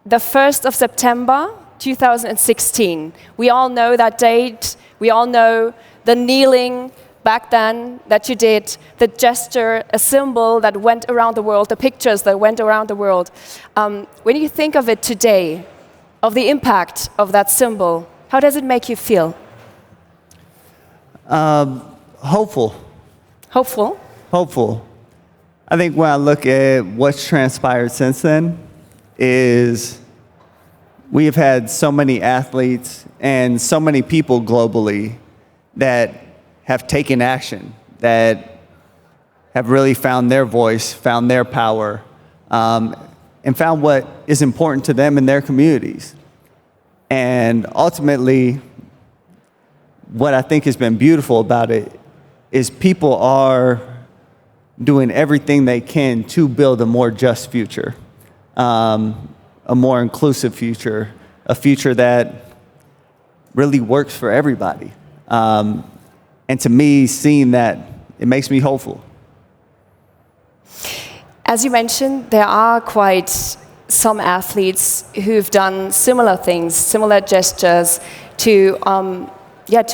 the 1st of September 2016. We all know that date. We all know the kneeling back then that you did, the gesture, a symbol that went around the world, the pictures that went around the world. When you think of it today, of the impact of that symbol, how does it make you feel? Hopeful. Hopeful? Hopeful. I think when I look at what's transpired since then is we have had so many athletes and so many people globally that have taken action, that have really found their voice, found their power, and found what is important to them in their communities. And ultimately, what I think has been beautiful about it is people are doing everything they can to build a more just future, a more inclusive future, a future that really works for everybody. And to me, seeing that, it makes me hopeful. As you mentioned, there are quite some athletes who've done similar things, similar gestures to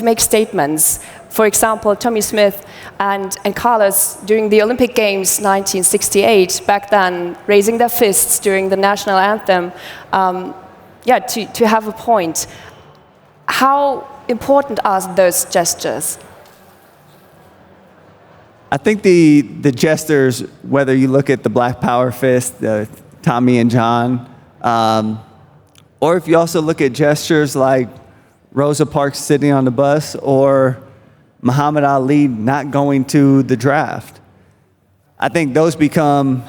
make statements. For example, Tommy Smith and Carlos during the Olympic Games 1968, back then, raising their fists during the national anthem, to have a point. How important are those gestures? I think the gestures, whether you look at the Black Power fist, Tommy and John, or if you also look at gestures like Rosa Parks sitting on the bus or Muhammad Ali not going to the draft, I think those become,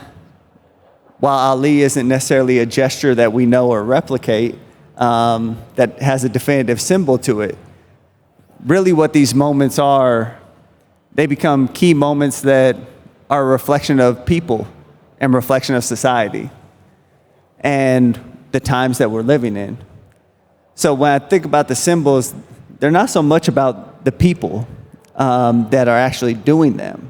while Ali isn't necessarily a gesture that we know or replicate, that has a definitive symbol to it, really what these moments are, they become key moments that are a reflection of people and reflection of society and the times that we're living in. So when I think about the symbols, they're not so much about the people that are actually doing them,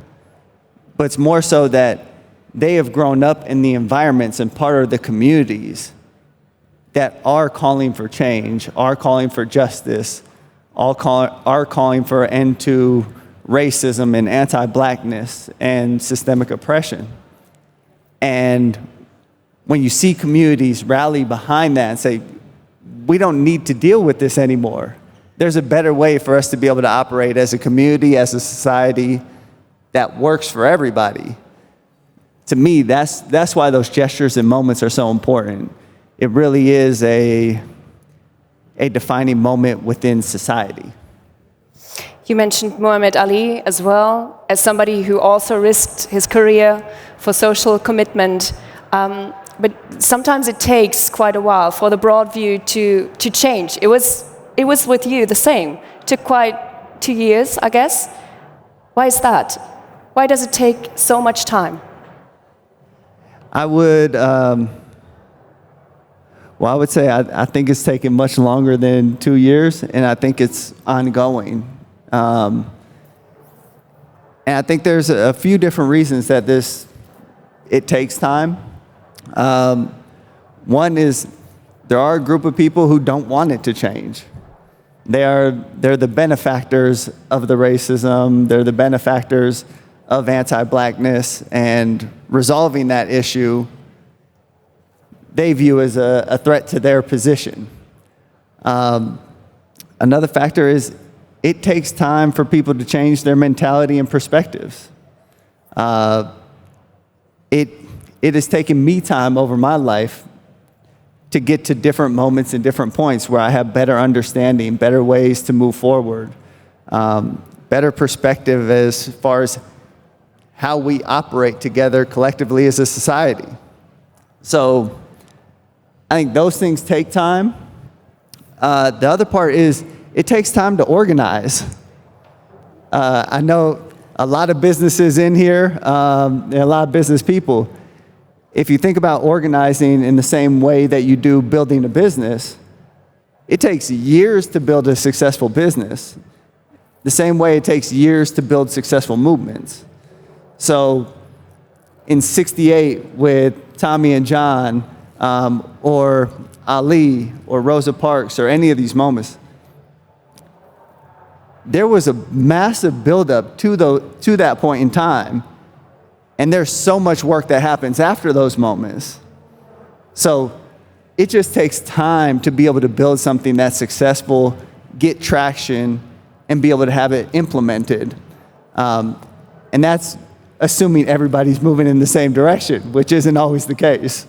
but it's more so that they have grown up in the environments and part of the communities that are calling for change, are calling for justice, are calling for an end to racism and anti-blackness and systemic oppression. And when you see communities rally behind that and say, we don't need to deal with this anymore, there's a better way for us to be able to operate as a community, as a society that works for everybody. To me, that's why those gestures and moments are so important. It really is a defining moment within society. You mentioned Muhammad Ali as well, as somebody who also risked his career for social commitment. But sometimes it takes quite a while for the broad view to change. It was with you the same. It took quite 2 years, I guess. Why is that? Why does it take so much time? I would say I think it's taken much longer than 2 years, and I think it's ongoing. And I think there's a few different reasons that it takes time. One is there are a group of people who don't want it to change. They're the benefactors of the racism. They're the benefactors of anti-blackness, and resolving that issue they view as a threat to their position. Another factor is it takes time for people to change their mentality and perspectives. It has taken me time over my life to get to different moments and different points where I have better understanding, better ways to move forward, better perspective as far as how we operate together collectively as a society. So I think those things take time. The other part is it takes time to organize. I know a lot of businesses in here, and a lot of business people. If you think about organizing in the same way that you do building a business, it takes years to build a successful business, the same way it takes years to build successful movements. So in '68 with Tommy and John, or Ali or Rosa Parks or any of these moments, there was a massive buildup to that point in time, and there's so much work that happens after those moments. So it just takes time to be able to build something that's successful, get traction, and be able to have it implemented. And that's assuming everybody's moving in the same direction, which isn't always the case.